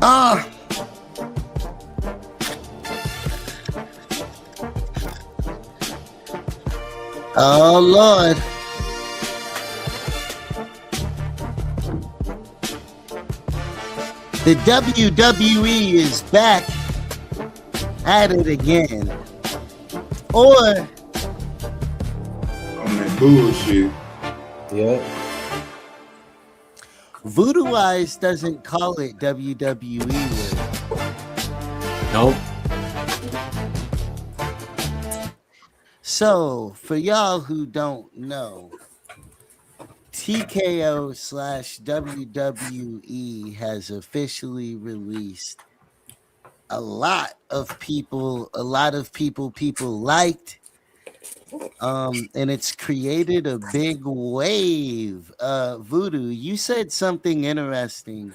Ah. Oh Lord. The WWE is back at it again. Or on that bullshit. Yep. Voodoo Eyes doesn't call it WWE with. Nope. So, for y'all who don't know, TKO / WWE has officially released a lot of people liked, and it's created a big wave. Voodoo, you said something interesting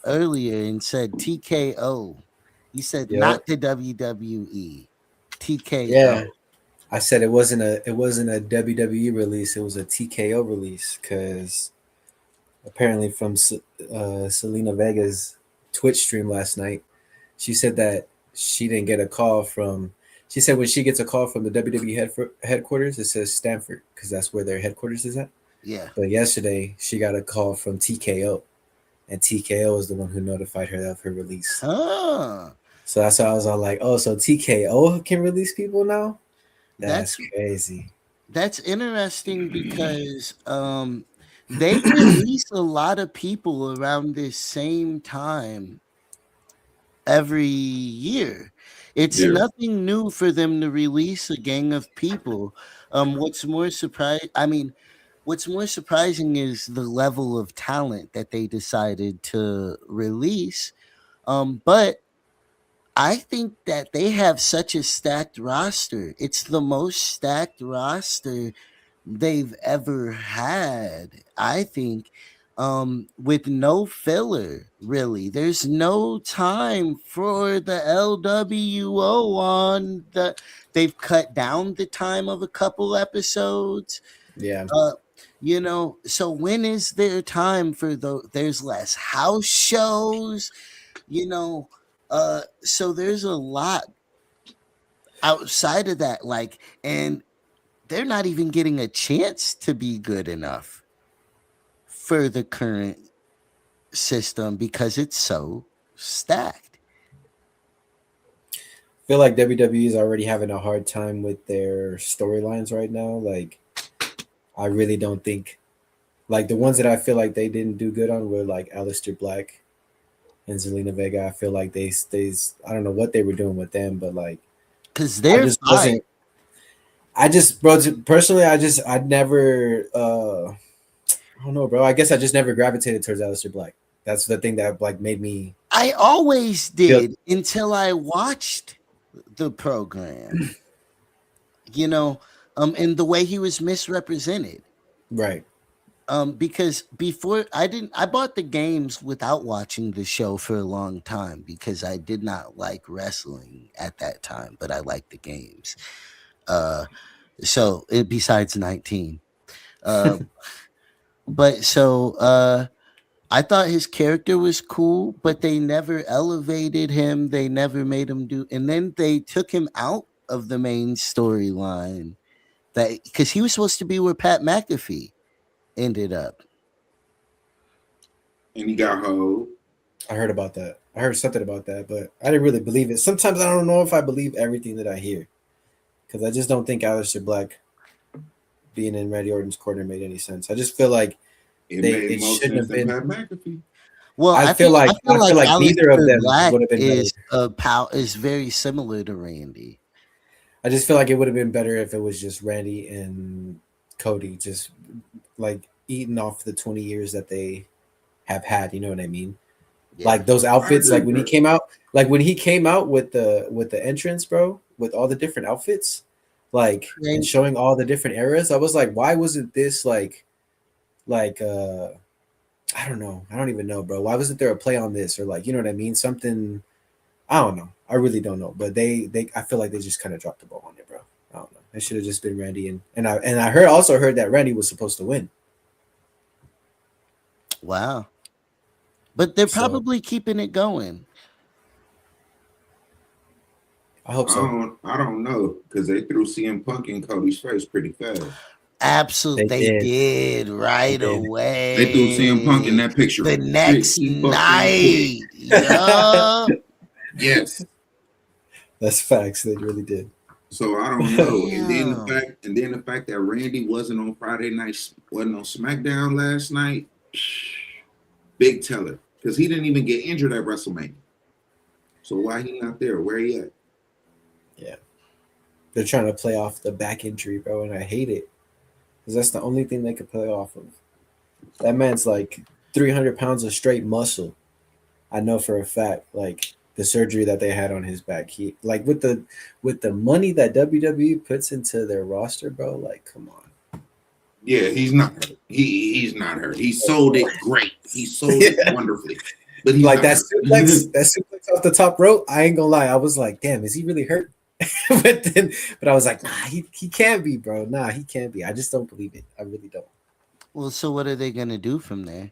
earlier and said TKO. You said not the WWE. TKO. Yeah. I said it wasn't a WWE release, it was a TKO release, because apparently from Selena Vega's Twitch stream last night, she said that she didn't get a call from. She said when she gets a call from the WWE headquarters, it says Stanford because that's where their headquarters is at. Yeah. But yesterday she got a call from TKO, and TKO is the one who notified her of her release. Huh. So that's why I was all like, "Oh, so TKO can release people now? That's crazy." That's interesting because they release a lot of people around this same time every year. It's nothing new for them to release a gang of people. What's more surprising is the level of talent that they decided to release. But I think that they have such a stacked roster. It's the most stacked roster they've ever had, I think, with no filler, really. There's no time for the LWO on the. They've cut down the time of a couple episodes. Yeah. So when is there time for there's less house shows, so there's a lot outside of that, and they're not even getting a chance to be good enough for the current system because it's so stacked. I feel like WWE is already having a hard time with their storylines right now. Like, I really don't think, like, the ones that I feel like they didn't do good on were like Aleister Black and Zelina Vega. I feel like they I don't know what they were doing with them, but like, because they're fine. Personally, I never, I don't know, bro. I guess I just never gravitated towards Aleister Black. That's the thing that like made me. I always did until I watched the program, and the way he was misrepresented. Right. Because before I bought the games without watching the show for a long time because I did not like wrestling at that time, but I liked the games. Besides 19. But so I thought his character was cool, but they never elevated him. They never made him and then they took him out of the main storyline because he was supposed to be where Pat McAfee ended up. And he got hold. I heard about that. I heard something about that, but I didn't really believe it. Sometimes I don't know if I believe everything that I hear, because I just don't think Aleister Black being in Randy Orton's corner made any sense. I just feel like it shouldn't have been. Pat McAfee. Well, I feel like neither of them Black would have been is very similar to Randy. I just feel like it would have been better if it was just Randy and Cody, just like eating off the 20 years that they have had. You know what I mean? Yeah. Like those outfits, like when he came out, with the entrance, bro, with all the different outfits, like and showing all the different eras. I was like, why wasn't this like I don't know. I don't even know, bro. Why wasn't there a play on this or like, you know what I mean? Something, I don't know. I really don't know. But I feel like they just kind of dropped the ball on it, bro. I don't know. It should have just been Randy and I also heard that Randy was supposed to win. Wow. But they're So probably keeping it going. I hope so. I don't know because they threw CM Punk in Cody's face pretty fast. Absolutely, They they did. did They right did. They threw CM Punk in away. that picture The next pretty fucking quick. night. Yeah. Yes. That's facts. They really did. So I don't know. Damn. And then the fact that Randy wasn't on Friday night, wasn't on SmackDown last night, big teller. Because he didn't even get injured at WrestleMania. So why he not there? Where he at? Yeah. They're trying to play off the back injury, bro, and I hate it. Because that's the only thing they could play off of. That man's like 300 pounds of straight muscle. I know for a fact, like the surgery that they had on his back. He like with the money that WWE puts into their roster, bro. Like, come on. Yeah, he's not hurt. He's not hurt. He sold it great. He sold it Yeah. wonderfully. But he's Like not that hurt. suplex off the top rope. I ain't gonna lie. I was like, damn, is he really hurt? but I was like, nah, he can't be, bro. Nah, he can't be. I just don't believe it. I really don't. Well, so what are they gonna do from there?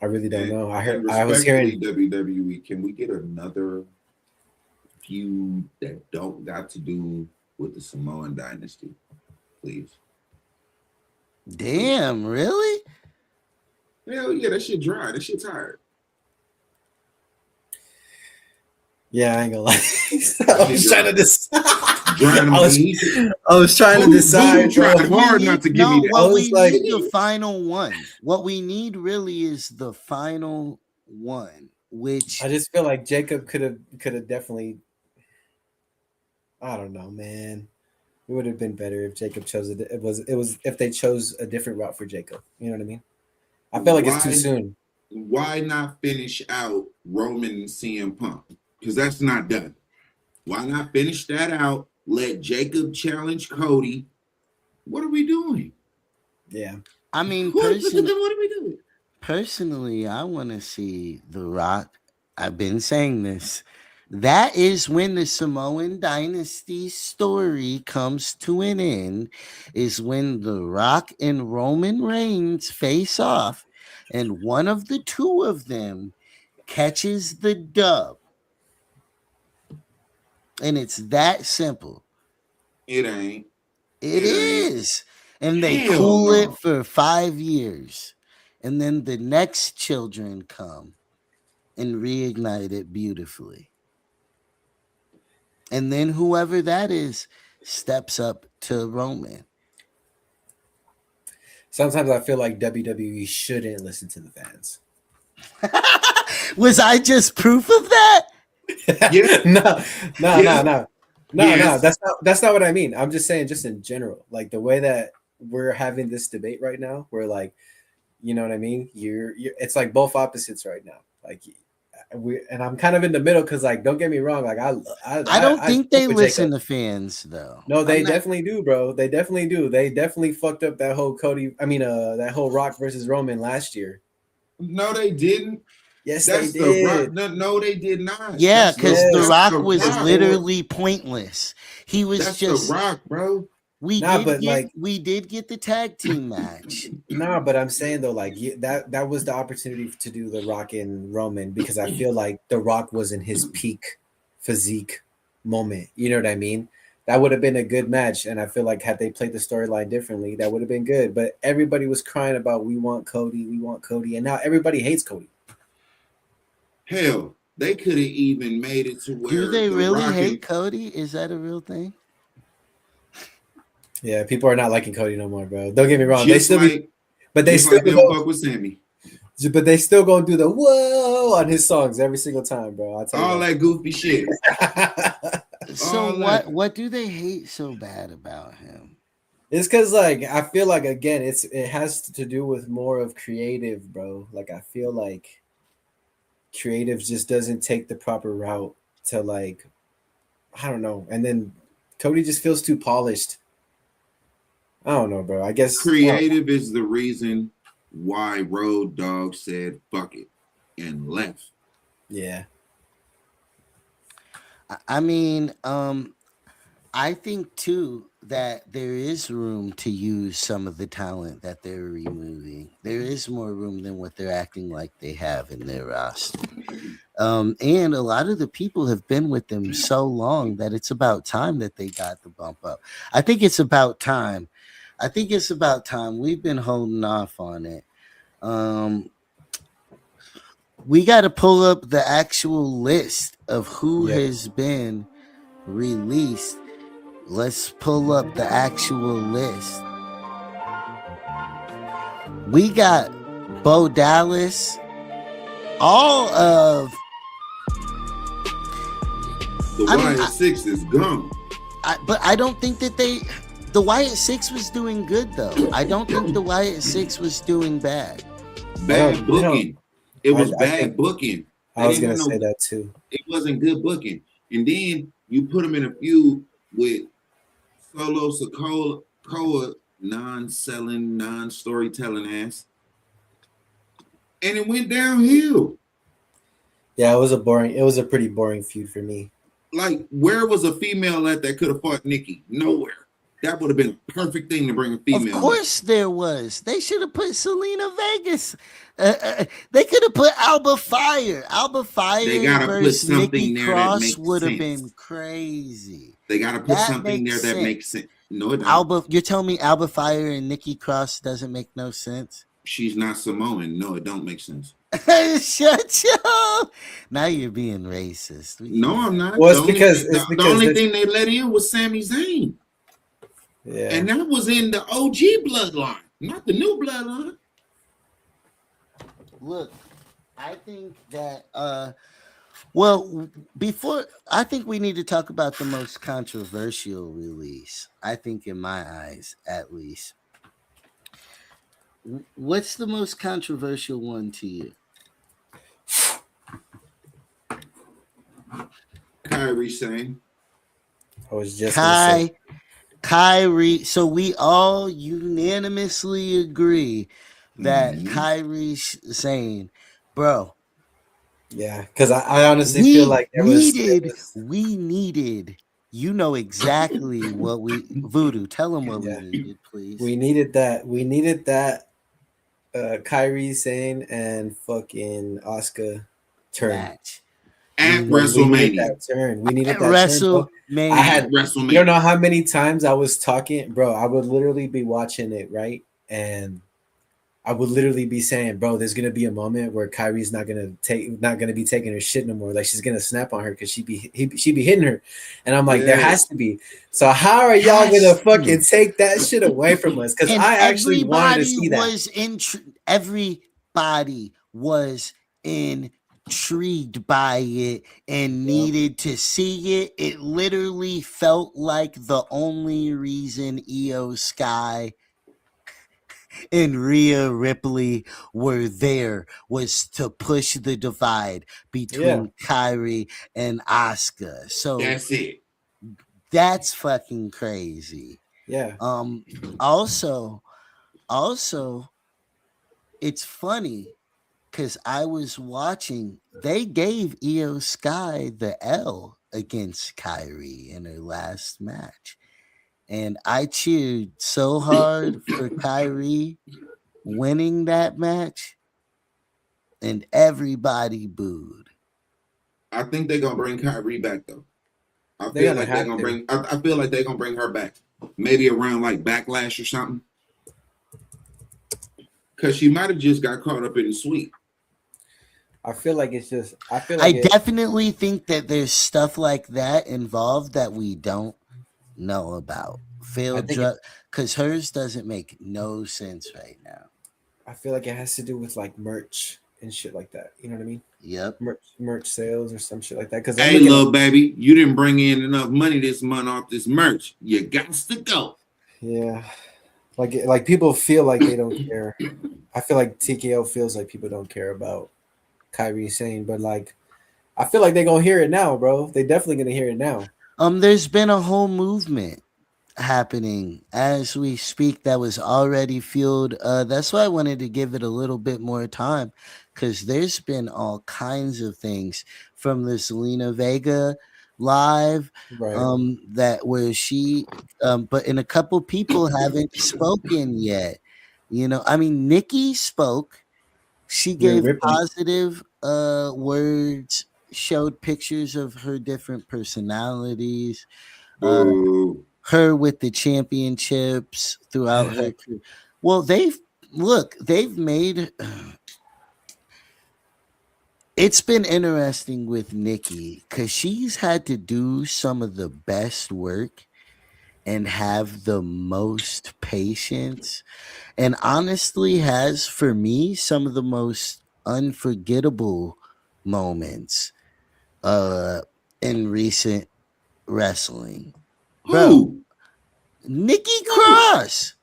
I really don't know. And I was respectfully, hearing WWE, can we get another feud that don't got to do with the Samoan dynasty, please? Damn, really? Hell yeah, that shit dry. That shit tired. yeah, I ain't gonna lie. I was trying to decide. Drying I was trying to decide, bro. Tried hard not to give me that. Well, I we was like- need the final one. What we need really is the final one, which I just feel like Jacob could have definitely. I don't know, man. It would have been better if Jacob chose it. It was if they chose a different route for Jacob. You know what I mean? I feel like it's too soon. Why not finish out Roman and CM Punk? Because that's not done. Why not finish that out? Let Jacob challenge Cody. What are we doing? Yeah. I mean, What are we doing? personally, I want to see The Rock. I've been saying this. That is when the Samoan dynasty story comes to an end, is when The Rock and Roman Reigns face off, and one of the two of them catches the dub. And it's that simple. It ain't. It is. And they Hell cool no. it for 5 years. And then the next children come and reignite it beautifully. And then whoever that is steps up to Roman. Sometimes I feel like WWE shouldn't listen to the fans. Was I just proof of that? Yes. No. Yes. That's not what I mean. I'm just saying, just in general, like the way that we're having this debate right now, we're like, you know what I mean? You're it's like both opposites right now. Like and I'm kind of in the middle because, like, don't get me wrong, like I don't think they listen to fans though. No, they definitely do, bro. They definitely do. They definitely fucked up that whole that whole Rock versus Roman last year. No, they didn't. Yes, That's they the did. Rock. No, they did not. Yeah, because Yes. The Rock The was Rock. literally pointless. He was That's just the Rock, bro. we did get the tag team match. Nah, but I'm saying though, like that was the opportunity to do the Rock and Roman because I feel like the Rock was in his peak physique moment. You know what I mean? That would have been a good match, and I feel like had they played the storyline differently, that would have been good. But everybody was crying about we want Cody, and now everybody hates Cody. Hell, they could have even made it to where Do they the really Rock hate Cody? Is that a real thing? Yeah, people are not liking Cody no more, bro. Don't get me wrong. Just They don't fuck with Sammy. But they still gonna do the whoa on his songs every single time, bro. I'll tell you All that goofy shit. So what do they hate so bad about him? It's because, like, I feel like, again, it has to do with more of creative, bro. Like, I feel like creative just doesn't take the proper route to, like, I don't know. And then Cody just feels too polished. I don't know, bro. I guess Creative is the reason why Road Dogg said fuck it and left. Yeah. I mean, I think too that there is room to use some of the talent that they're removing. There is more room than what they're acting like they have in their roster. And a lot of the people have been with them so long that it's about time that they got the bump up. I think it's about time. I think it's about time. We've been holding off on it. Um, we got to pull up the actual list of who Yep. has been released. Let's pull up the actual list. We got Bo Dallas, all of. The I mean, Wyatt Six is gone. but I don't think that they. The Wyatt Six was doing good though. I don't think the Wyatt Six was doing bad. Bad booking. It was I bad think booking. I They was didn't gonna have say no. that too. It wasn't good booking. And then you put them in a feud with Solo Sokoa, non-selling, non-storytelling ass, and it went downhill. Yeah, it was a boring. It was a pretty boring feud for me. Like, where was a female at that could have fought Nikki? Nowhere. That would have been a perfect thing to bring a Of female in. course there was. They should have put Selena Vegas. They could have put Alba Fire. Alba They Fire gotta put versus Nikki something there that Cross makes would have been sense. crazy. They gotta put That something there makes that sense. makes sense. No, it don't. Alba, you're telling me Alba Fire and Nikki Cross doesn't make no sense? She's not Samoan. No, it don't make sense. Shut up! Now you're being racist. No, I'm not. Well, The only, it's the because only thing they let in was Sami Zayn. yeah. And that was in the OG bloodline, not the new bloodline. Look, I think that well, before I think we need to talk about the most controversial release. I think in my eyes, at least. What's the most controversial one to you? Kyrie saying, I was just gonna say Kyrie. So we all unanimously agree that Kyrie's saying, bro, yeah, because I honestly feel like we needed. You know exactly what we Voodoo. Tell them what yeah, we needed, please. we needed that Kyrie Sane and fucking Oscar turn. at We needed WrestleMania. that turn. We needed At that turn, bro. WrestleMania. I had At WrestleMania. you don't know how many times I was talking, bro. I would literally be watching it, right? And I would literally be saying, bro, there's gonna be a moment where Kyrie's not gonna be taking her shit no more. Like she's gonna snap on her because she be hitting her, and I'm like, there has to be. So how are y'all gonna fucking take that shit away from us? Because And I actually wanted to see that. Everybody was intrigued by it and needed to see it. It literally felt like the only reason Io Sky and Rhea Ripley were there was to push the divide between Kyrie and Asuka. So That's it. that's fucking crazy. Yeah. Also, it's funny because I was watching. They gave Io Sky the L against Kyrie in her last match. And I cheered so hard for Kyrie winning that match, and everybody booed. I think they're gonna bring Kyrie back though. I They're feel gonna like they're have gonna to. bring. I feel like they're gonna bring her back, maybe around like Backlash or something, because she might have just got caught up in the sweep. I feel like it's just. I definitely think that there's stuff like that involved that we don't know about. Because hers doesn't make no sense right now. I feel like it has to do with like merch and shit like that. You know what I mean? Yep. Merch sales or some shit like that. Because Hey, little baby, you didn't bring in enough money this month off this merch. You got to go. Yeah, like people feel like they don't care. I feel like TKO feels like people don't care about Kyrie saying, but like I feel like they're gonna hear it now, bro. They definitely gonna hear it now. There's been a whole movement happening as we speak that was already fueled. That's why I wanted to give it a little bit more time, because there's been all kinds of things from the Selena Vega live, Right. that where she, but and a couple people haven't spoken yet. I mean, Nikki spoke. She Rhea gave Ripley. positive words, showed pictures of her different personalities, uh, Boo. her with the championships throughout her career. Well, they've made it's been interesting with Nikki because she's had to do some of the best work and have the most patience, and honestly has for me some of the most unforgettable moments uh in recent wrestling. Bro, Who? Nikki Who? Cross,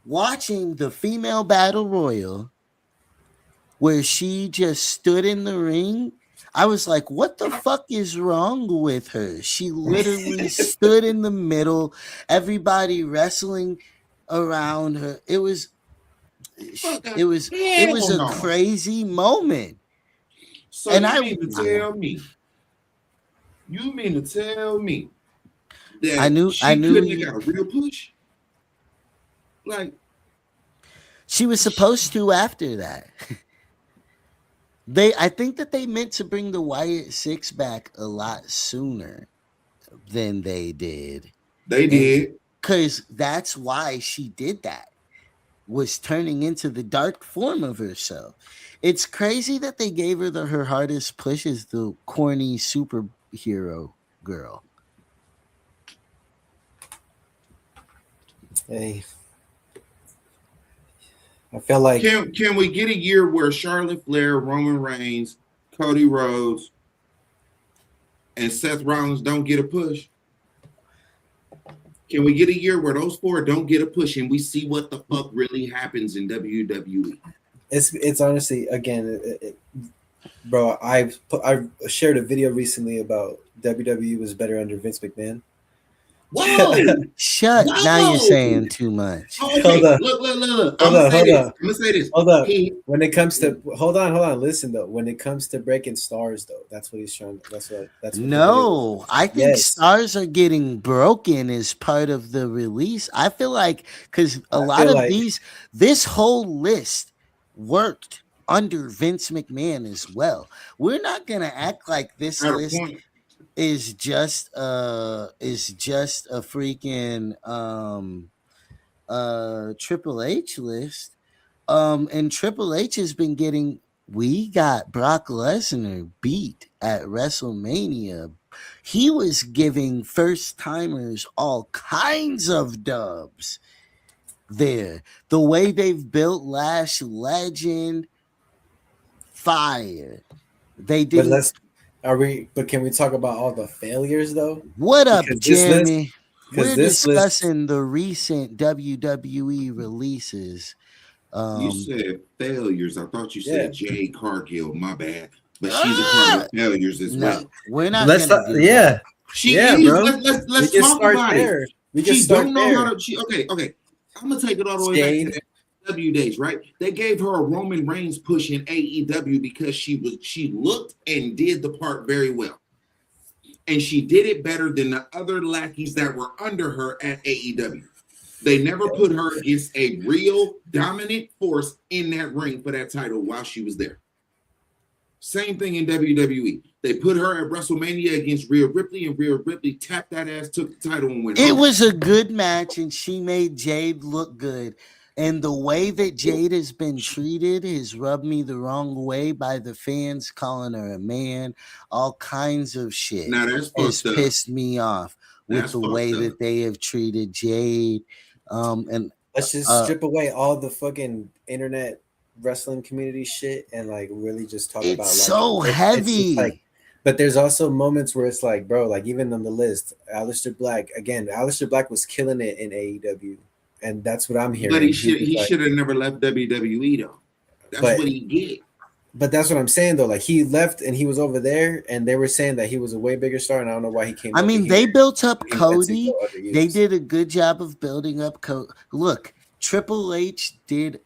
watching the female battle royal where she just stood in the ring. I was like, what the fuck is wrong with her? She literally stood in the middle, everybody wrestling around her. Fuck out. It was Hell a no. crazy moment. So And you I mean to tell me? You mean to tell me I that knew I she knew couldn't have you, got a real push? Like, she was supposed to after that. I think that they meant to bring the Wyatt Six back a lot sooner than they did. they And did. because that's why she did that, was turning into the dark form of herself. It's crazy that they gave her her hardest push as the corny superhero girl. Hey, I feel like Can we get a year where Charlotte Flair, Roman Reigns, Cody Rhodes, and Seth Rollins don't get a push? Can we get a year where those four don't get a push and we see what the fuck really happens in WWE? it's honestly again, bro. I've shared a video recently about WWE was better under Vince McMahon. Whoa! Now you're Whoa! saying too much. Oh, Hold okay, on, look. I'm hold gonna on, say hold this. on, I'm gonna say this. hold up. He, When it comes to hold on, listen though. When it comes to breaking stars, though, that's what he's trying. That's what the video was. No, I think Yes, stars are getting broken as part of the release. I feel like because a I lot feel of like this whole list worked under Vince McMahon as well. We're not gonna act like this at a list point, is just a freaking Triple H list. And Triple H has been getting, we got Brock Lesnar beat at WrestleMania. He was giving first timers all kinds of dubs there. The way they've built Lash Legend, fire. They but didn't. let's are we but can we talk about all the failures though? What up, Because this list Jeremy? because We're this list discussing the recent WWE releases. you Um, said failures. I thought you yeah. said Jade Cargill. My bad, but she's a part of ah, the failures as no, well. we're not Let's gonna do that. yeah. Yeah, She is. bro. We Let's can talk start about it. there. We can She start don't know how there. to. Okay. I'm gonna take it all the way back to Jade. the AEW days, right? They gave her a Roman Reigns push in AEW because she looked and did the part very well, and she did it better than the other lackeys that were under her at AEW. They never put her against a real dominant force in that ring for that title while she was there. Same thing in WWE. They put her at WrestleMania against Rhea Ripley, and Rhea Ripley tapped that ass, took the title, and went It home. was a good match, and she made Jade look good. And the way that Jade has been treated has rubbed me the wrong way by the fans, calling her a man. All kinds of shit Now that's has fucked up. pissed me off with That's the fucked way up. that they have treated Jade. And Let's just uh, strip away all the fucking internet wrestling community shit and like really just talk it's about like so it's just like heavy. but there's also moments where it's like, bro, like even on the list, Aleister Black was killing it in AEW. And that's what I'm But hearing. He was he like, should have never left WWE though. That's but what he did. but that's what I'm saying though. Like he left and he was over there, and they were saying that he was a way bigger star, and I don't know why he came I over mean, here. they built up He went to Cody. go They underused. did a good job of building up Cody. Look, Triple H did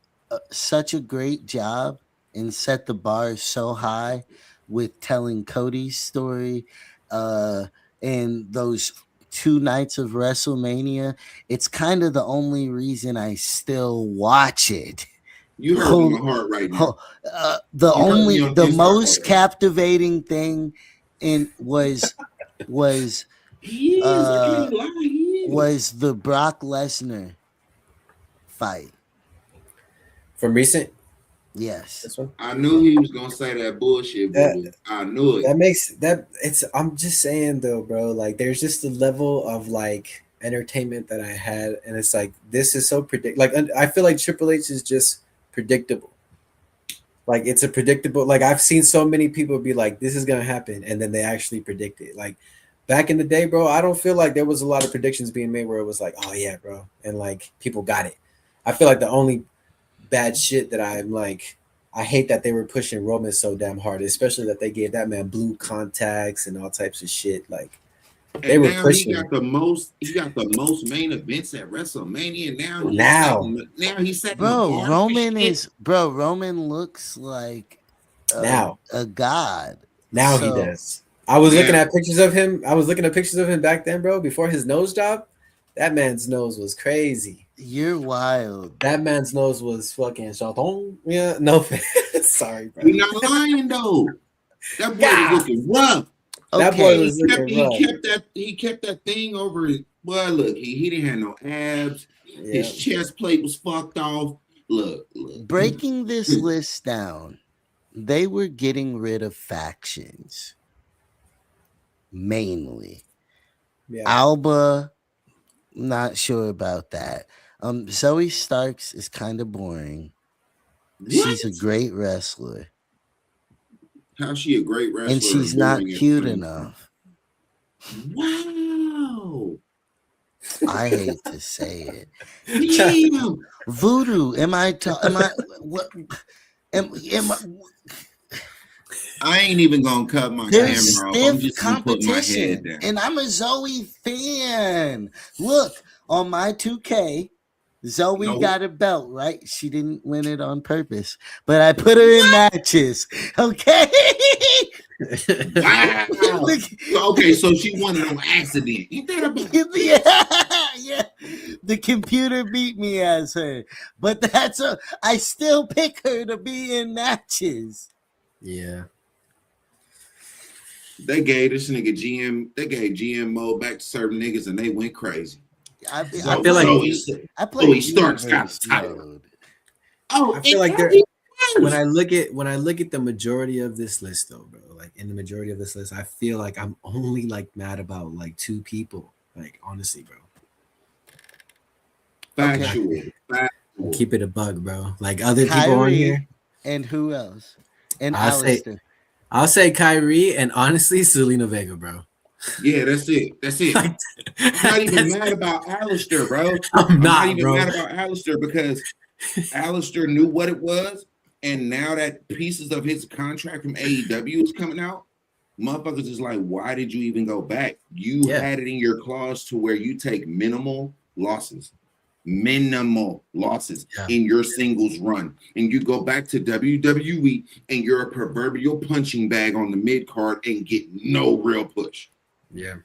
such a great job and set the bar so high with telling Cody's story, uh, and those 2 nights of WrestleMania. It's kind of the only reason I still watch it. You hurting my heart right now. You hurt me on The inside most heart. captivating thing in was He is. I can't lie. He is. was the Brock Lesnar fight. From recent, Yes. this one. I knew he was gonna say that bullshit, boo. I knew it. That makes that it's I'm just saying though, bro, like there's just a level of like entertainment that I had, and it's like this is so like I feel like Triple H is just predictable. Like it's a predictable, like I've seen so many people be like, this is gonna happen, and then they actually predict it. Like back in the day, bro, I don't feel like there was a lot of predictions being made where it was like, oh yeah, bro, and like people got it. I feel like the only bad shit that I'm like, I hate that they were pushing Roman so damn hard, especially that they gave that man blue contacts and all types of shit. Like they And were now pushing. he got the most main events at WrestleMania. Now he's setting Bro, the bar Roman looks like now a god. Now So- he does. I was looking at pictures of him. I was looking at pictures of him back then, bro. Before his nose job, that man's nose was crazy. You're wild. That man's nose was fucking chaton. Yeah, no offense. Sorry, bro. You're not lying though. That boy was looking rough. That boy Okay. was looking rough. He kept that thing over his. Well, look, he didn't have no abs. Yeah. His chest plate was fucked off. Look. Breaking this list down, they were getting rid of factions. Mainly. Yeah. Alba, not sure about that. Zoe Starks is kind of boring. She's a great wrestler. How's she a great wrestler? And she's not cute enough. Wow. I hate to say it. Damn. Voodoo, am I what am I I ain't even gonna cut my there's camera off. I'm stiff just gonna put my head competition, down. and I'm a Zoe fan. Look, on my 2K, Zoe Nope. got a belt, right? She didn't win it on purpose, but I put her in matches. Okay. Wow. Okay, so she won it on accident. Ain't that about Yeah. The computer beat me as her, but I still pick her to be in matches. Yeah. They gave this nigga GM, they gave GM mode back to certain niggas and they went crazy. I feel like I play Starks got universe the title. mode. Oh, I feel like when I look at the majority of this list though, bro, like in the majority of this list, I feel like I'm only like mad about like 2 people. Like honestly, bro. factual. Keep it a bug, bro. Like other people on Kyrie, here. and who else? And I'll say Kyrie and honestly Selena Vega, bro. Yeah, that's it. Like, I'm not even mad about Alistair, bro. I'm not even bro. mad about Alistair because Alistair knew what it was, and now that pieces of his contract from AEW is coming out, motherfuckers is like, why did you even go back? You had it in your clause to where you take minimal losses in your singles run, and you go back to WWE and you're a proverbial punching bag on the mid card and get no real push. Yeah,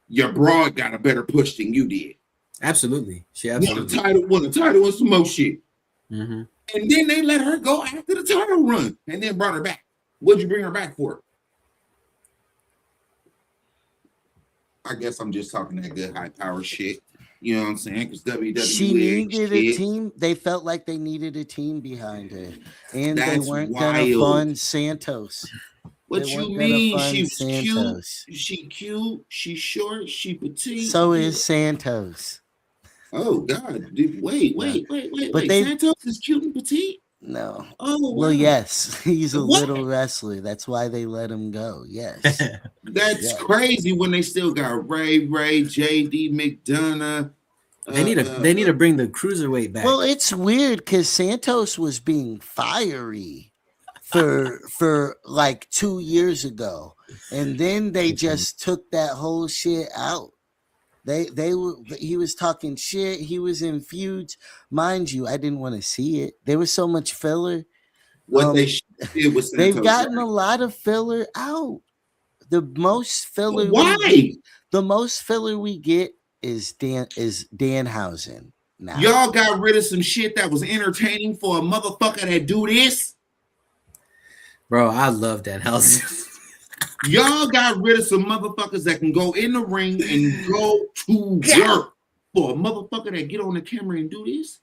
your broad got a better push than you did. Absolutely, she absolutely won a title and some more shit. Mm-hmm. And then they let her go after the title run, and then brought her back. What'd you bring her back for? I guess I'm just talking that good high power shit. You know what I'm saying? Because WWE, she needed a team. They felt like they needed a team behind her, and they weren't gonna fund Santos. What you mean? She was cute. She cute. She short. She petite. So is Santos. Oh God! Wait. But Santos is cute and petite. No. Oh wow. Well, yes, he's a little wrestler. That's why they let him go. Yes. That's crazy. When they still got Ray, JD McDonough. They need to bring the cruiserweight back. Well, it's weird because Santos was being fiery for like 2 years ago, and then they just took that whole shit out. He was talking shit. He was in feuds. Mind you, I didn't want to see it. There was so much filler. What they did with they've Santos. gotten a lot of filler out. The most filler Why? the most filler we get is Danhausen now. Y'all got rid of some shit that was entertaining for a motherfucker that do this. Bro, I love Danhausen. Y'all got rid of some motherfuckers that can go in the ring and go to work for a motherfucker that get on the camera and do this.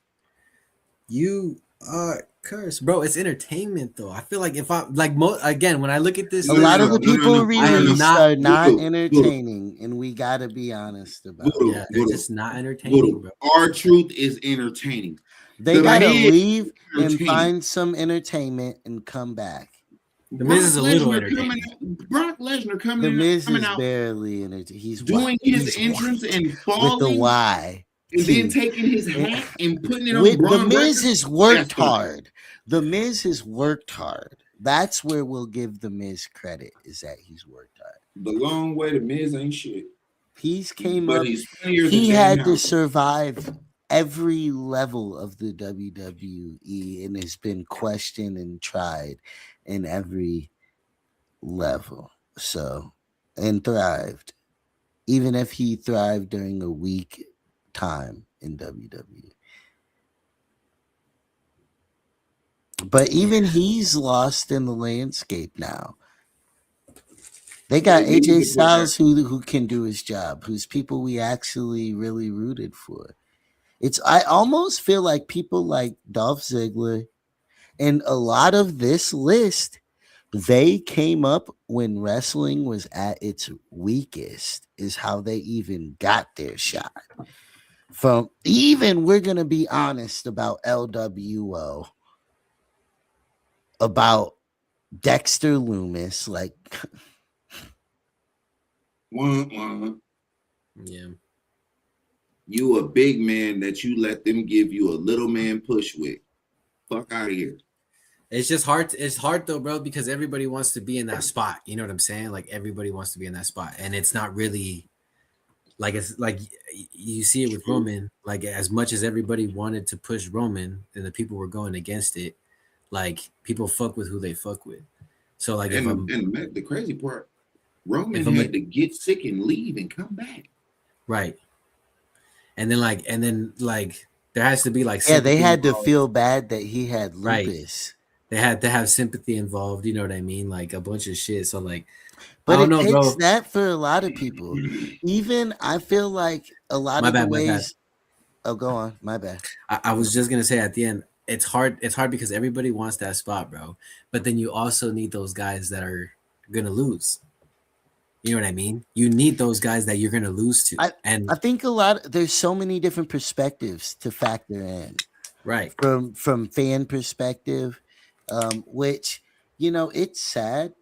You are cursed, bro. It's entertainment, though. I feel like if I like again when I look at this, a lot of the people released are not Voodoo, entertaining, and we got to be honest about Voodoo, it. Yeah, they're just not entertaining, Voodoo. bro. R-Truth is entertaining. They got to leave and find some entertainment and come back. The Miz is a little entertaining. Brock Lesnar coming The in, Miz coming is out, barely entertaining. He's doing his entrance and falling with the Y. And then taking his hat and putting it on Braun. The Miz has worked hard. The Miz has worked hard. That's where we'll give the Miz credit, is that he's worked hard. The long way to Miz ain't shit. He's came up. He had to survive every level of the WWE and has been questioned and tried in every level. So, and thrived. Even if he thrived during a weak time in WWE. But even he's lost in the landscape now. They got AJ Styles who can do his job, who's people we actually really rooted for. I almost feel like people like Dolph Ziggler and a lot of this list, they came up when wrestling was at its weakest, is how they even got their shot. From even, we're going to be honest about LWO, about Dexter Lumis, like... Yeah. You a big man that you let them give you a little man push with. Fuck out of here. It's just hard. It's hard though, bro, because everybody wants to be in that spot. You know what I'm saying? Like everybody wants to be in that spot, and it's not really like it's like you see it with Roman. Like as much as everybody wanted to push Roman, and the people were going against it, like people fuck with who they fuck with. So like, and the crazy part, Roman had to get sick and leave and come back. Right. And then there has to be like they had to feel bad that he had lupus. Right. They had to have sympathy involved, you know what I mean? Like a bunch of shit. So like, but it takes that for a lot of people. Even I feel like a lot of the ways. Oh, go on. My bad. I was just gonna say at the end, it's hard. It's hard because everybody wants that spot, bro. But then you also need those guys that are gonna lose. You know what I mean? You need those guys that you're gonna lose to. I think there's so many different perspectives to factor in. Right. From fan perspective, which, you know, it's sad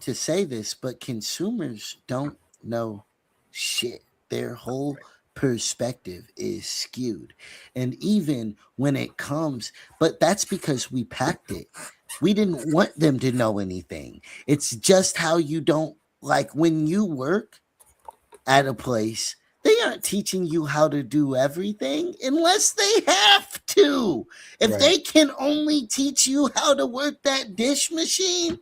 to say this, but consumers don't know shit. Their whole perspective is skewed. And even when it comes, but that's because we packed it. We didn't want them to know anything. It's just how you don't, like when you work at a place, they aren't teaching you how to do everything unless they have to. If they can only teach you how to work that dish machine,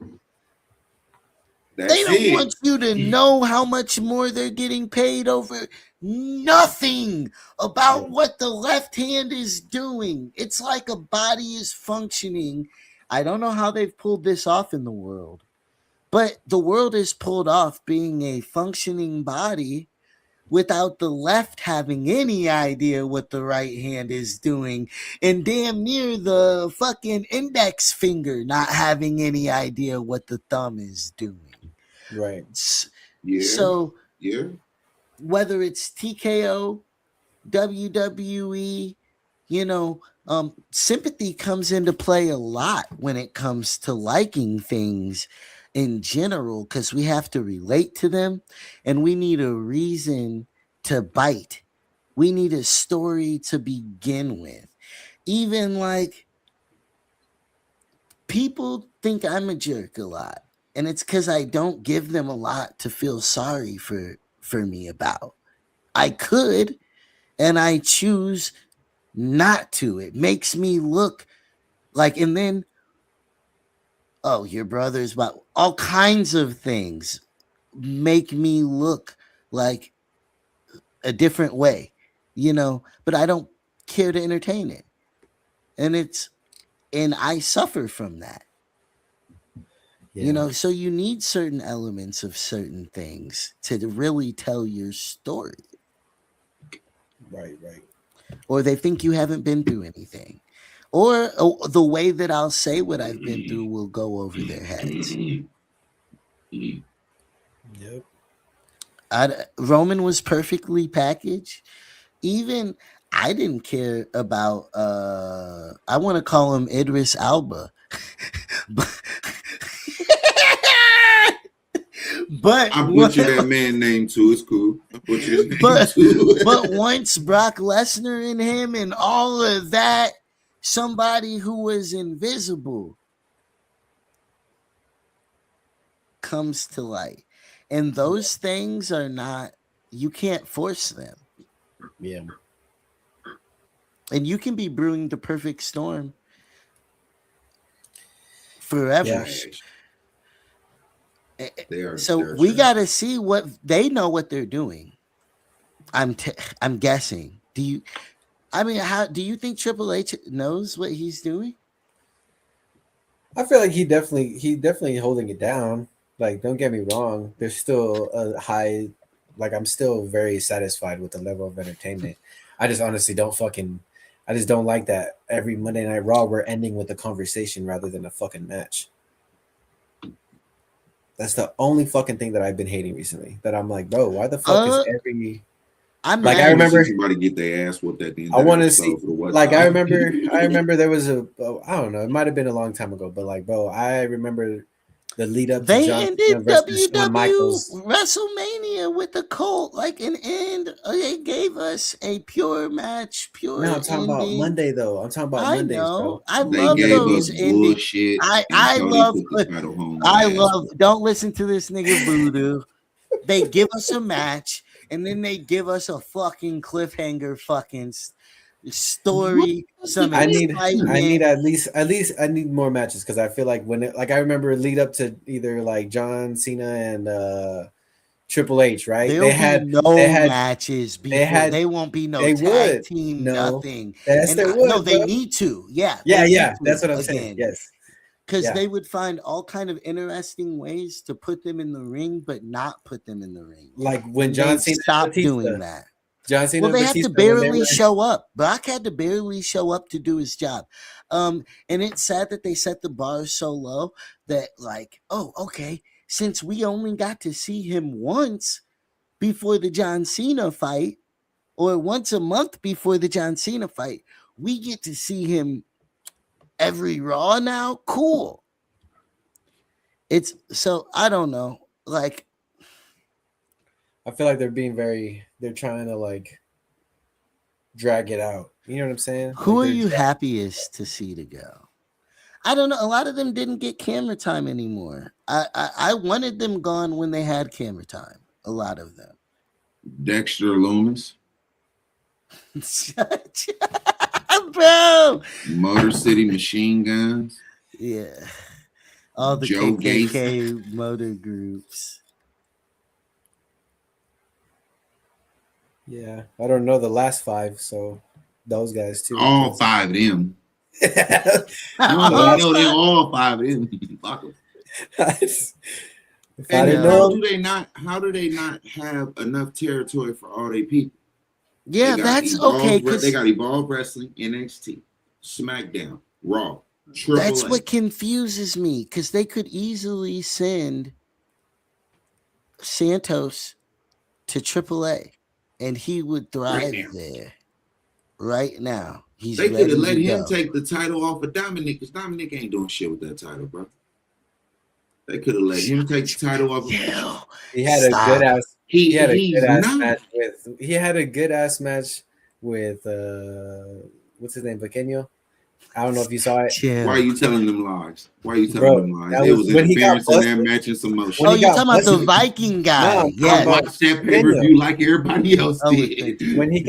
they don't want you to know how much more they're getting paid over nothing about what the left hand is doing. It's like a body is functioning. I don't know how they've pulled this off in the world, but the world is pulled off being a functioning body without the left having any idea what the right hand is doing, and damn near the fucking index finger not having any idea what the thumb is doing. Right. Yeah. So yeah, whether it's TKO, WWE, you know, sympathy comes into play a lot when it comes to liking things in general, because we have to relate to them and we need a reason to bite. We need a story to begin with. Even like people think I'm a jerk a lot, and it's because I don't give them a lot to feel sorry for me about. I could, and I choose not to. It makes me look like, and then oh, your brother's, but all kinds of things make me look like a different way, but I don't care to entertain it. And I suffer from that. Yeah. So you need certain elements of certain things to really tell your story. Right. Or they think you haven't been through anything. Or the way that I'll say what I've been through will go over their heads. Yep. Roman was perfectly packaged. Even I didn't care about I want to call him Idris Alba. but I butchered that man name too. It's cool. I butchered his name too. But once Brock Lesnar and him and all of that, somebody who was invisible comes to light. And those things are not, you can't force them. Yeah. And you can be brewing the perfect storm forever. Yeah. So we got to see what they know what they're doing. I'm guessing. How do you think Triple H knows what he's doing? I feel like he definitely holding it down. Like, don't get me wrong, there's still a high, like, I'm still very satisfied with the level of entertainment. I just honestly I just don't like that every Monday Night Raw we're ending with a conversation rather than a fucking match. That's the only fucking thing that I've been hating recently. That I'm like, bro, why the fuck is every? I'm like, mad. I remember somebody get their ass whooped at the end. I want to see. Like, I remember there was I don't know. It might have been a long time ago, but like, bro, I remember the lead up to they John ended WWE WrestleMania with the Colt, like an end. They gave us a pure match, pure. No, I'm talking about Monday though. I'm talking about Mondays, bro. I love those endings. Bullshit. I love. Don't listen to this nigga Voodoo. They give us a match, and then they give us a fucking cliffhanger, fucking story. I need at least more matches, because I feel like I remember lead up to either like John Cena and Triple H, right? They had matches before. They won't be no tag team, nothing. Yes, they would. No, they need to. Yeah. That's what I'm saying. Yes. Because they would find all kind of interesting ways to put them in the ring, but not put them in the ring. Like when John Cena stopped doing that. John Cena. Well, they had to barely show up. Brock had to barely show up to do his job. And it's sad that they set the bar so low that, like, oh, okay, since we only got to see him once before the John Cena fight, or once a month before the John Cena fight, we get to see him every Raw now. Cool. It's so, I don't know. Like, I feel like they're trying to like drag it out. You know what I'm saying? Who are you happiest to see to go? I don't know. A lot of them didn't get camera time anymore. I wanted them gone when they had camera time. A lot of them. Dexter Loomis. Bro. Motor City Machine Guns. Yeah. All the Joe KKK motor groups. Yeah. I don't know the last 5, so those guys too. All 5 of them. No, they're all 5 of them. Fuck them. How do they not have enough territory for all their people? Yeah, that's okay. They got Evolve Wrestling, NXT, SmackDown, Raw, Triple That's A. what confuses me, because they could easily send Santos to Triple A, and he would thrive there right now. They could have let him take the title off of Dominic, because Dominic ain't doing shit with that title, bro. They could have let him take the title off. He had a good ass. He had a good ass match with what's his name, Pequeño. I don't know if you saw it. Yeah. Why are you telling them lies? It was interference in that match and some motion. Oh, you're talking about the Viking guy? I watched that pay-per-view like everybody else did. When he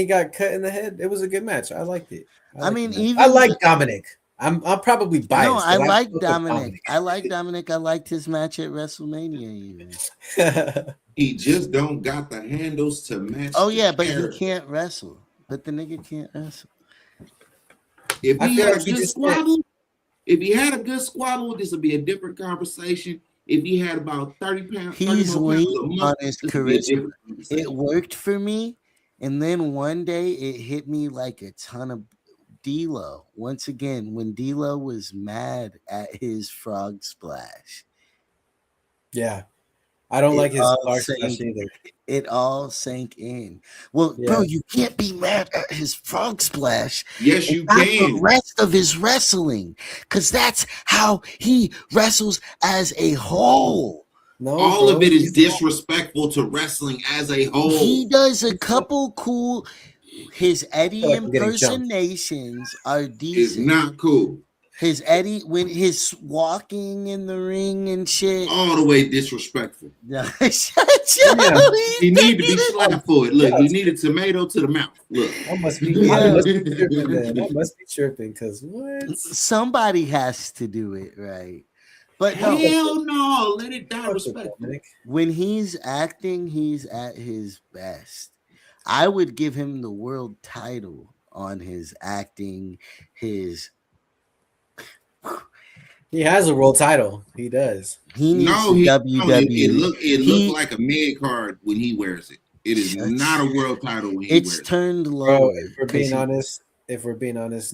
got cut in the head, it was a good match. I liked it. I mean, I like Dominic. I'm probably biased. No, I 'cause like fuck with Dominic. I like Dominic. I liked his match at WrestleMania even. Dominic. He just don't got the handles to match Oh the yeah, but he character. can't wrestle. But the nigga can't wrestle. If I he feel had like a he good just can't. squabble, if he had a good squabble, this would be a different conversation. If he had about 30 pounds, 30 He's more pounds lean of on muscle, his this would be a charisma. different It conversation. worked for me, and then one day it hit me like a ton of D'Lo. Once again, when D'Lo was mad at his frog splash, Yeah, I don't it like his all Clark splash sank. either. It all sank in. Well, bro, Yeah, you can't be mad at his frog splash. Yes, And you not the can. rest of his wrestling, because that's how he wrestles as a whole. no, All of bro, it is he's not. disrespectful to wrestling as a He whole. does a He's not. couple cool. His I feel Eddie like I'm getting jumped. impersonations are It's decent. not cool. His Eddie when his walking in the ring and shit. All the way disrespectful. No, shut Yeah. up. He need to be slapped for it. Look, Yeah, he need a tomato to the mouth. Look. I must be. Yeah. I must be tripping then. I must be tripping because what? Somebody has to do it right. But no, Hell no, let it die Fuck with respectful. Dominic. when he's acting, he's at his best. I would give him the world title on his acting, his He has a world title. He does. he needs No, the he WWE. it look like a mid card when he wears it. It is not a world title when he It's wears it. turned Bro, lower. if we're 'cause being he- honest,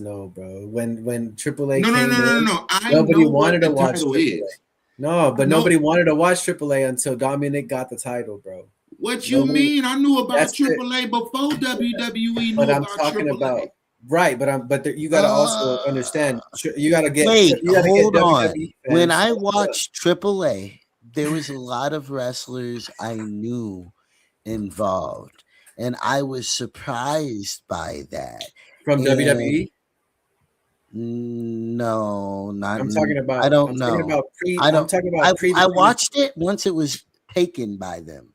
no, bro. When AAA No, came in, I nobody know what wanted the to watch title AAA. is. No, but No. nobody wanted to watch AAA until Dominic got the title, bro. What you Nobody- mean? I knew about That's it. AAA before WWE knew But I'm about talking AAA. about right. You got to also understand. You got to get. Wait, you gotta hold get on. WWE When fans I fucked up. watched AAA, there was a lot of wrestlers I knew involved, and I was surprised by that. from And WWE, no, not. I'm talking about. I don't I'm know. talking about pre. I I'm don't. talking about pre. I watched it once it was taken by them.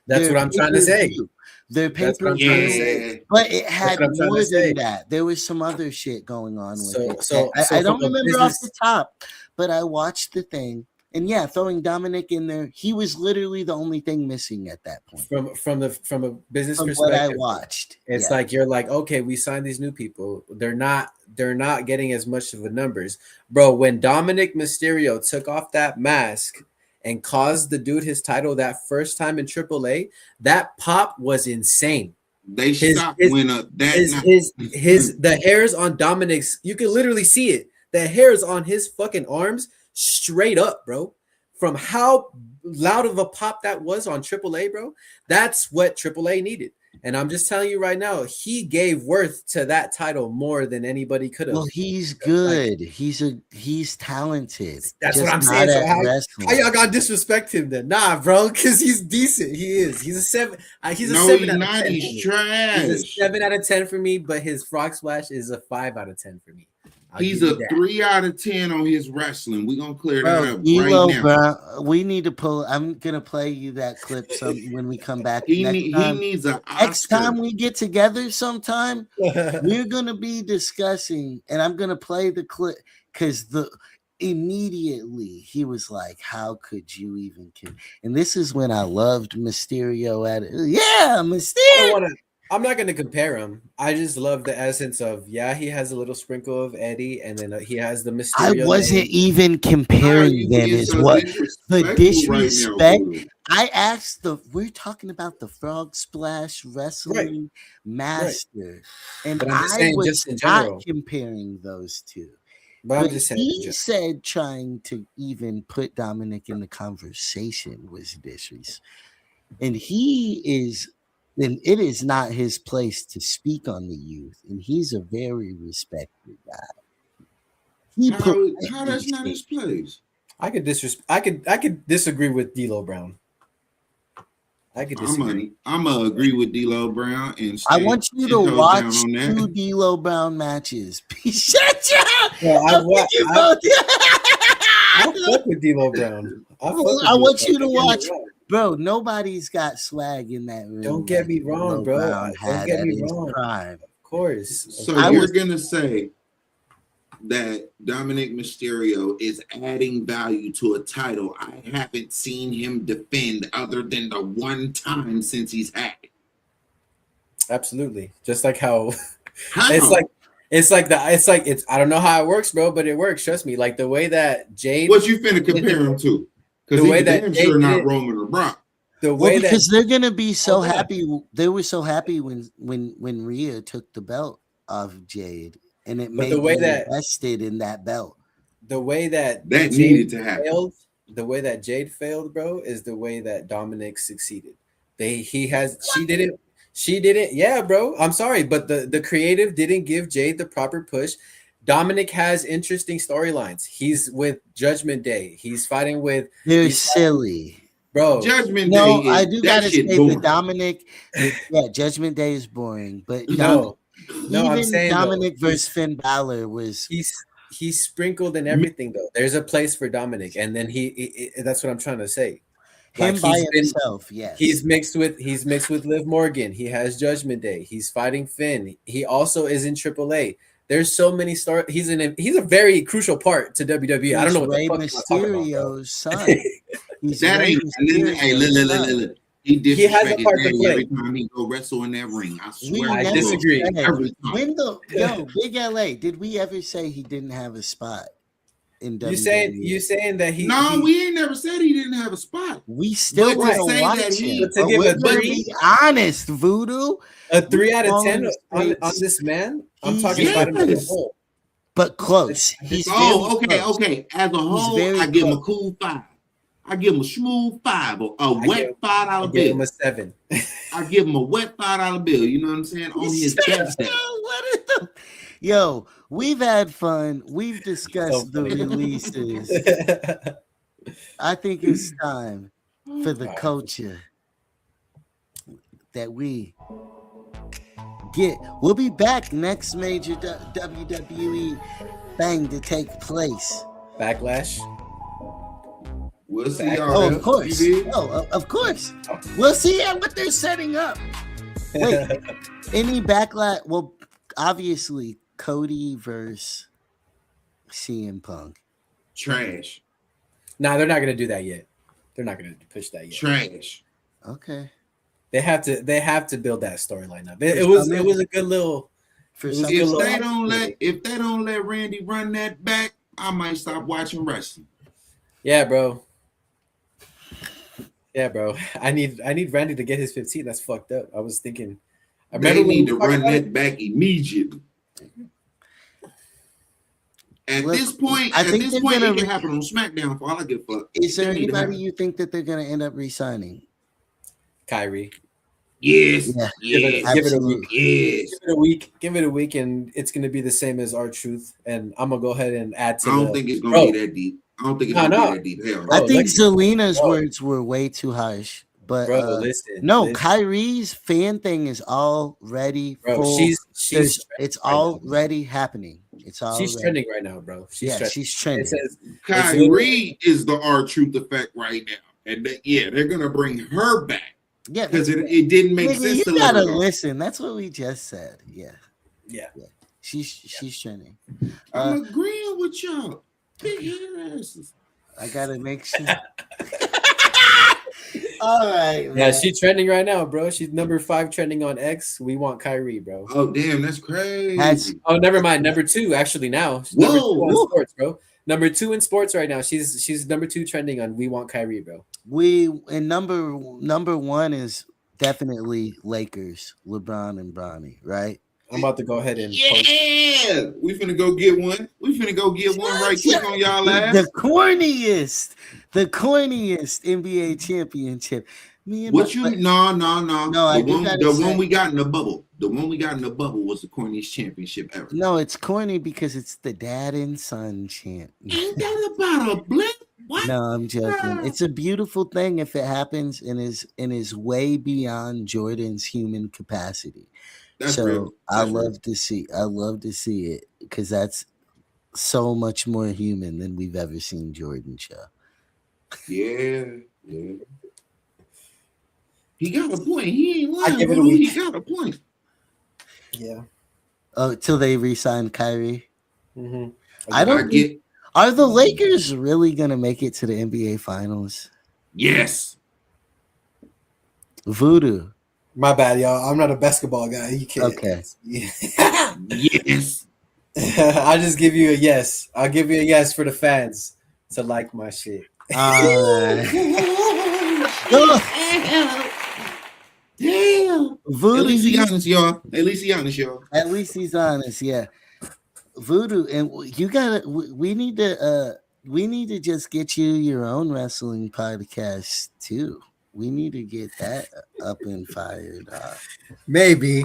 That's Their what I'm trying to say. pay-per-view. Their That's what I'm trying to pay-per-view, say. but it had what I'm trying more to say. than that. There was some other shit going on with So, it. so, that so I don't from a remember off business, the top, but I watched the thing. And yeah, throwing Dominic in there, he was literally the only thing missing at that point. from a business From what I perspective, watched, it's like you're like, okay, we signed these new people. They're not getting as much of the numbers, bro. When Dominic Mysterio took off that mask and caused the dude his title that first time in AAA, that pop was insane. They His- stopped his- when that His the hairs on Dominic's, you can literally see it. The hairs on his fucking arms straight up, bro. From how loud of a pop that was on AAA, bro. That's what AAA needed. And I'm just telling you right now, he gave worth to that title more than anybody could have. well, he's good. He's talented. That's just what I'm not saying. So at how wrestling. y'all gotta disrespect him then? Nah, bro, because he's decent. He is. He's a 7. He's a no, 7 he's out of not. 10. He's for me. trash. He's a 7 out of 10 for me, but his frog splash is a 5 out of 10 for me. I'll He's give you a that. 3 out of 10 on his wrestling. We're gonna clear Bro, that up D'Lo right now. Brown, we need to pull. I'm gonna play you that clip when we come back He next time. needs an Next Oscar. time we get together, sometime we're gonna be discussing, and I'm gonna play the clip because immediately he was like, "How could you even?" And this is when I loved Mysterio at it. Yeah, Mysterio. I'm not going to compare him. I just love the essence of, he has a little sprinkle of Eddie, and then he has the Mysterio. I wasn't even comparing them. Is what the disrespect. I asked we're talking about the Frog Splash Wrestling Master, and But I'm just I saying, was just in general. not comparing those two. But I'm But just saying, he said trying to even put Dominic in the conversation was disrespect, and it is not his place to speak on the youth, and he's a very respected guy. How that's not his place? I could disagree with D'Lo Brown. I could disagree. I'm gonna agree with D'Lo Brown, and I want you to watch 2 D'Lo Brown matches. Shut up! I fuck with D'Lo Brown. I want you to watch. Bro, nobody's got swag in that room. Don't get me wrong, bro. Don't get me wrong. Prime. Of course. So you're gonna say that Dominic Mysterio is adding value to a title I haven't seen him defend other than the one time since he's had it. Absolutely. Just like how How? it's I don't know how it works, bro, but it works. Trust me. Like the way that Jade, What you finna compare him to? Because the way he's that damn Jade sure not did it- Roman or Brock. the Well, way that because they're gonna be so Hold on. happy. They were so happy when Rhea took the belt off Jade, and it But made the way them that- invested in that belt. the way that That Jade needed to happen. failed, the way that Jade failed, bro, is the way that Dominic succeeded. She didn't, yeah, bro. I'm sorry, but the creative didn't give Jade the proper push. Dominic has interesting storylines. He's with Judgment Day. He's fighting with They're he's silly. bro. Judgment No, Day I is do that gotta shit say boring. that Dominic, yeah, Judgment Day is boring, but No, I'm even saying though, Dominic versus Finn Balor was he's sprinkled in everything though. There's a place for Dominic, and then he that's what I'm trying to say. him Like by he's been himself. Yes, he's mixed with Liv Morgan. He has Judgment Day. He's fighting Finn. He also is in AAA. There's so many stars. He's a very crucial part to WWE. I don't know what Rey the fuck I'm talking about, bro. Mysterio's son. He's That Rey ain't hey, Mysterio's son. look. He He has a disrespected part to daddy play. every time he go wrestle in that ring. I We swear. I never disagree. said- Every time. When Big LA, did we ever say he didn't have a spot in WWE? You saying that We ain't never said he didn't have a spot. We still But to gonna say watch that he- him. But to But give we're a gonna 3 be honest, Voodoo. a 3 out of We're 10 calling on the this man. I'm He's- talking about him as a Yes. whole. But close. He's Oh, very close. okay. As a whole, very I give him a close. cool 5. I give him a smooth 5, or a I wet give- $5 I'll give bill. him a 7. I give him a wet $5 bill. You know what I'm saying? On his chest. What is the- Yo, we've had fun. We've discussed the funny. releases. I think it's time for the culture that we get. We'll be back next major WWE thing to take place. Backlash. We'll see Back- y'all. Oh, then. of course. You dig? Oh, of course. We'll see what they're setting up. Wait, any backlash? Well, obviously, Cody versus CM Punk. Trash. Nah, they're not gonna do that yet. They're not gonna push that yet. Trash. Okay. They have to build that storyline up. It was a good little. For It was some good If little- they don't let Randy run that back, I might stop watching wrestling. Yeah, bro. Yeah, bro. I need Randy to get his 15. That's fucked up. I was thinking. I They remember when need we to talked run about that it. back immediately. At Look, this point, I think it they're can gonna happen on SmackDown for all I give a fuck. Is there It need to anybody happen. you think that they're going to end up resigning? Kyrie. Yes, Yeah. yes, Give it a week. yes. Give it a week, and it's gonna be the same as R-Truth. And I'm gonna go ahead and add to. I don't the, think it's gonna Bro. be that deep. I don't think it's No, gonna no. be that deep. Hell, Bro, I think like- Zelina's bro. words were way too harsh. But bro. Listen, no, listen. Kyrie's fan thing is already Bro, full. she's It's right now. already happening. It's all she's trending right now, bro. She's trending. she's It trending. says Kyrie is the R-Truth effect right now, and they're gonna bring her back Yeah, because it didn't make nigga, sense you to let gotta her go. listen. That's what we just said. Yeah, yeah. she's trending. I'm agreeing with y'all. Big hair asses. I gotta make sure. All right, man. Yeah, she's trending right now, bro. She's number 5 trending on X. We want Kyrie, bro. Oh damn, that's crazy. That's- Oh, never mind. Number 2, actually now. She's number 2 on Whoa. sports, bro. Number 2 in sports right now. She's number 2 trending on We Want Kyrie, bro. Number one is definitely Lakers, LeBron and Bronny, right? I'm about to go ahead and post. Yeah, we finna go get one. We finna go get one right quick on y'all ass. The corniest NBA championship. Me and What you? No. No, I do gotta the say- one we got in the bubble. The one we got in the bubble was the corniest championship ever. No, it's corny because it's the dad and son chant. Ain't that about a blip? What? No, I'm joking. It's a beautiful thing if it happens and is way beyond Jordan's human capacity. That's so real. I That's real. love to see it because that's so much more human than we've ever seen Jordan show. Yeah. He got a point. He ain't lying. give it a Bro. He week. got a point. Yeah. Oh, till they re-sign Kyrie. Mm-hmm. I don't think, get are the Lakers really gonna make it to the NBA Finals? yes. Voodoo. My bad, y'all. I'm not a basketball guy. You can't. Okay. Yes. I'll just give you a yes. I'll give you a yes for the fans to like my shit. Alright. Damn. Voodoo. At least he honest, y'all. At least he honest, y'all. At least he's honest, yeah. Voodoo, and you gotta. We need to. We need to just get you your own wrestling podcast too. We need to get that up and fired up. Maybe.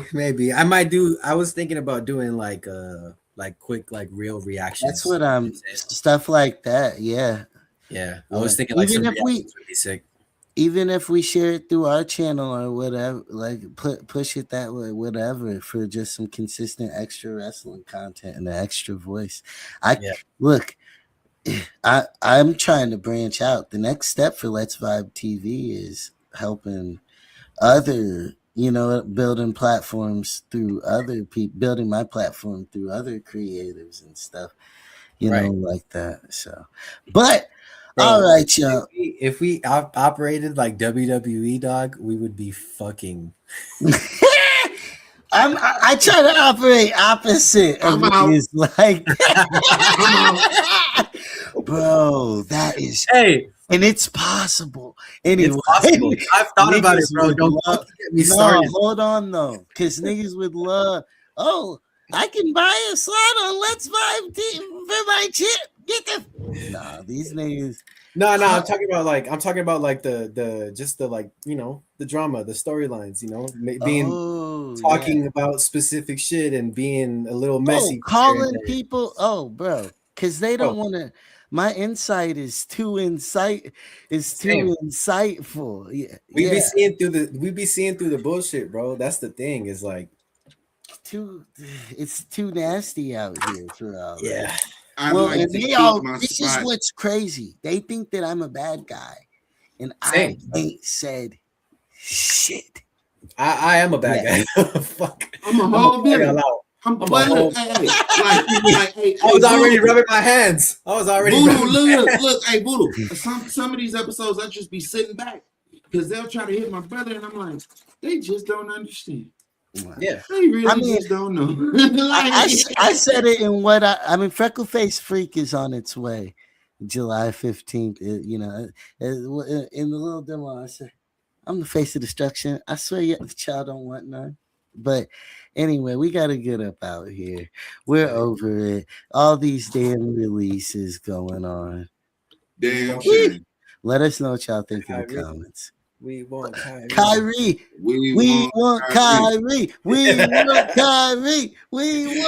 I might do. I was thinking about doing like quick real reactions. That's what I'm. Stuff like that, yeah. Yeah, I Yeah. was thinking like Even some if we- reactions would be sick. Even if we share it through our channel or whatever, like push it that way, whatever, for just some consistent extra wrestling content and an extra voice. Look, I'm trying to branch out. The next step for Let's Vibe TV is helping other, building platforms through other people, building my platform through other creatives and stuff, Right. like that. So, but Bro, all right, y'all. If we operated like WWE, dog, we would be fucking. I try to operate opposite of I'm out. is like, I'm out. bro, that is, Hey, and it's possible. Anyway, it's possible. I've thought about it, niggas bro. would Don't love- get me no, started. hold on though, because niggas would love. Oh, I can buy a slot on Let's Vibe TV for my chip. Get the these niggas. No, I'm talking about the just the the drama, the storylines, being talking about specific shit and being a little messy. Calling people. Oh, bro, because they don't want to. My insight is too insightful. Yeah, we be seeing through the bullshit, bro. That's the thing. Is like it's too nasty out here for all. Yeah. Right? Well, and this is what's crazy. They think that I'm a bad guy, and Same. I ain't said shit. I am a bad guy. Fuck. I'm a whole villain. I was already rubbing my hands. Look, hey, Voodoo. Some of these episodes, I just be sitting back because they'll try to hit my brother, and I'm like, they just don't understand. Yeah, they really just don't know. I said it in what I mean. Freckle Face Freak is on its way, July 15th. In the little demo, I said, "I'm the face of destruction." I swear, the child don't want none. But anyway, we got to get up out here. We're over it. All these damn releases going on. Damn shit. Let us know what y'all think in the comments. We want Kyrie. We want Kyrie. We want Kyrie. We want